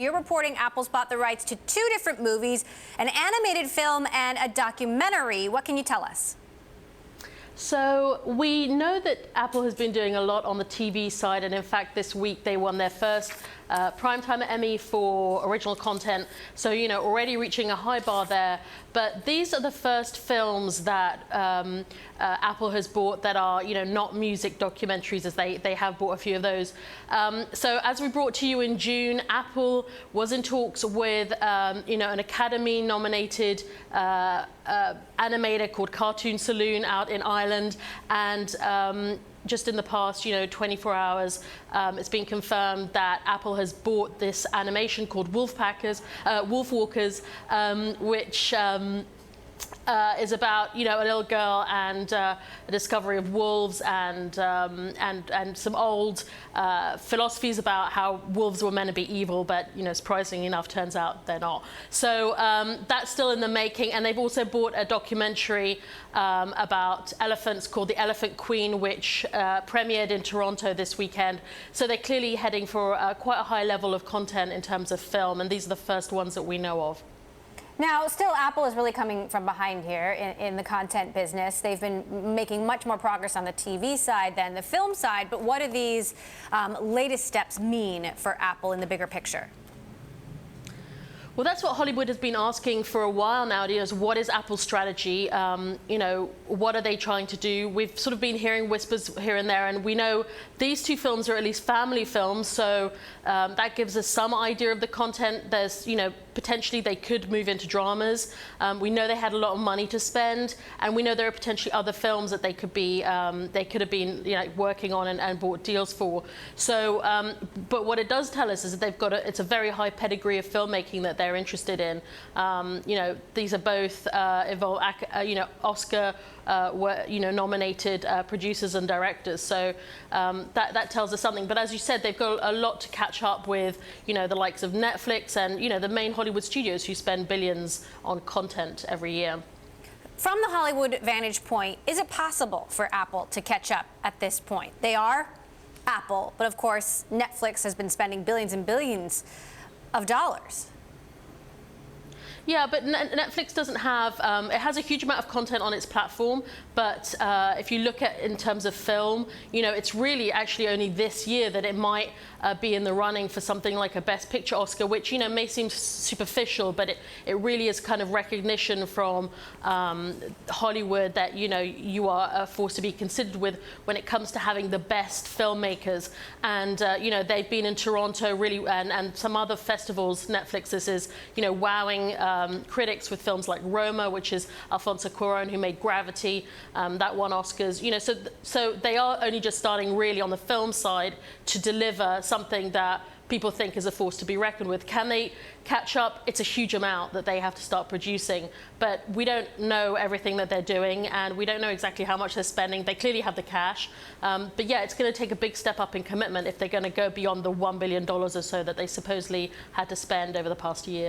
You're reporting Apple's bought the rights to two different movies, an animated film and a documentary. What can you tell us? So we know that Apple has been doing a lot on the TV side, and in fact this week they won their first Primetime Emmy for original content. So, you know, already reaching a high bar there. But these are the first films that Apple has bought that are, you know, not music documentaries, as they have bought a few of those. So as we brought to you in June, Apple was in talks with, you know, an Academy-nominated animator called Cartoon Saloon out in Ireland, and just in the past, 24 hours, it's been confirmed that Apple has bought this animation called Wolf Walkers, which is about, a little girl and a discovery of wolves and some old philosophies about how wolves were meant to be evil, but surprisingly enough, turns out they're not. So that's still in the making, and they've also bought a documentary about elephants called The Elephant Queen, which premiered in Toronto this weekend. So they're clearly heading for quite a high level of content in terms of film, and these are the first ones that we know of. Now, still, Apple is really coming from behind here in the content business. They've been making much more progress on the TV side than the film side. But what do these latest steps mean for Apple in the bigger picture? Well, that's what Hollywood has been asking for a while now, is what is Apple's strategy? What are they trying to do? We've sort of been hearing whispers here and there, and we know these two films are at least family films, so that gives us some idea of the content. There's, potentially they could move into dramas. We know they had a lot of money to spend, and we know there are potentially other films that they could have been working on and bought deals for. So, but what it does tell us is that they've got it's a very high pedigree of filmmaking that they're interested in. These are both Oscar nominated producers and directors. So that tells us something. But as you said, they've got a lot to catch up with, the likes of Netflix and, the main Hollywood studios who spend billions on content every year. From the Hollywood vantage point, is it possible for Apple to catch up at this point? They are Apple, but of course, Netflix has been spending billions and billions of dollars. Yeah, but Netflix doesn't have, it has a huge amount of content on its platform, but if you look at in terms of film, it's really actually only this year that it might be in the running for something like a Best Picture Oscar, which, may seem superficial, but it really is kind of recognition from Hollywood that, you are a force to be considered with when it comes to having the best filmmakers. And, they've been in Toronto really, and some other festivals. Netflix, this is, wowing critics with films like Roma, which is Alfonso Cuarón, who made Gravity, that won Oscars. So they are only just starting really on the film side to deliver something that people think is a force to be reckoned with. Can they catch up? It's a huge amount that they have to start producing, but we don't know everything that they're doing, and we don't know exactly how much they're spending. They clearly have the cash, but yeah, it's going to take a big step up in commitment if they're going to go beyond the $1 billion or so that they supposedly had to spend over the past year.